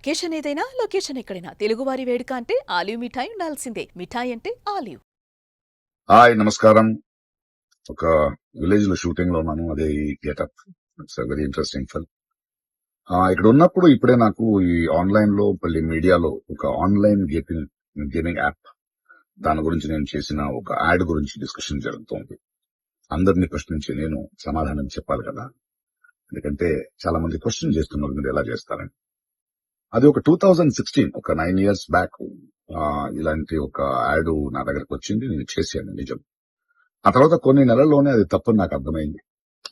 Occasion ఏదైనా location ఎక్కడైనా తెలుగువారి వేడుక అంటే ఆలివ్ మిఠాయి ఉండాల్సిందే. మిఠాయి అంటే ఆలివ్. హాయ్ నమస్కారం. ఒక విలేజ్ లో షూటింగ్ లో ఉన్నాను. అదే ఈ getup. It's very interesting film. ఇక్కడ ఉన్నప్పుడు ఇప్పుడే నాకు ఈ ఆన్లైన్ లో మళ్ళీ మీడియాలో ఒక ఆన్లైన్ గేమింగ్ యాప్ దాని గురించి నేను చేసిన ఒక యాడ్ గురించి డిస్కషన్ జరుగుతోంది. అందరినీ ప్రశ్నించి నేను సమాధానం చెప్పాలి కదా, ఎందుకంటే చాలా మంది క్వశ్చన్ చేస్తున్నారు మీరు ఎలా చేస్తారని. అది ఒక 2016 ఒక 9 years బ్యాక్ ఇలాంటి ఒక యాడ్ నా దగ్గరకు వచ్చింది. నేను చేశాను నిజం. ఆ తర్వాత కొన్ని నెలల్లోనే అది తప్పని నాకు అర్థమైంది.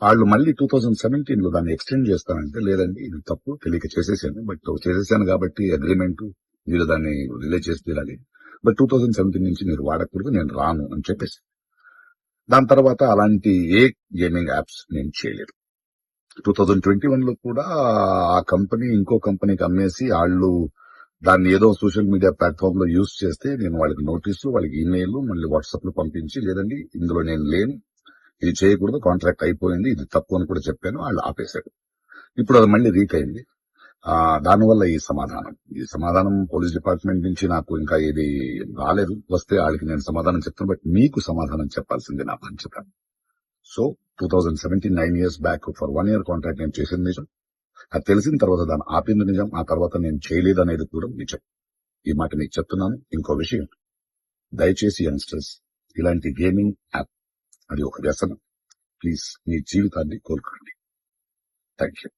వాళ్ళు మళ్ళీ 2017 లో దాన్ని ఎక్స్టెండ్ చేస్తానంటే, లేదండి ఇది తప్పు, తెలియక చేసేసాను, బట్ చేసేసాను కాబట్టి అగ్రిమెంట్, వీళ్ళు దాన్ని రిలీజ్ చేసి తీరాలి, బట్ 2017 నుంచి మీరు వాడకూడదు, నేను రాను అని చెప్పేసి. దాని తర్వాత అలాంటి ఏ గేమింగ్ యాప్స్ నేను చేయలేదు. 2021 లో కూడా ఆ కంపెనీ ఇంకో కంపెనీకి అమ్మేసి వాళ్ళు దాన్ని ఏదో సోషల్ మీడియా ప్లాట్ఫామ్ లో యూజ్ చేస్తే నేను వాళ్ళకి నోటీసు, వాళ్ళకి ఈమెయిల్, మళ్ళీ వాట్సాప్ లో పంపించి, లేదండి ఇందులో నేను లేను, ఇది చేయకూడదు, కాంట్రాక్ట్ అయిపోయింది, ఇది తప్పు అని కూడా చెప్పాను. వాళ్ళు ఆపేశారు. ఇప్పుడు అది మళ్ళీ రీక్ అయింది. దానివల్ల ఈ సమాధానం పోలీస్ డిపార్ట్మెంట్ నుంచి నాకు ఇంకా ఇది రాలేదు. వస్తే వాళ్ళకి నేను సమాధానం చెప్తాను, బట్ మీకు సమాధానం చెప్పాల్సింది నా బాధ్యత. So 2017 9 years back for 1 year contract నేను చేసింది నిజం. అది తెలిసిన తర్వాత దాన్ని ఆపింది నిజం. ఆ తర్వాత నేను చేయలేదు అనేది కూడా నిజం. ఈ మాట మీకు చెప్తున్నాను. ఇంకో విషయం, దయచేసి యంగ్స్టర్స్, ఇలాంటి గేమింగ్ యాప్ అది ఒక వ్యసనం. ప్లీజ్ మీ జీవితాన్ని కోల్పోండి. Thank you.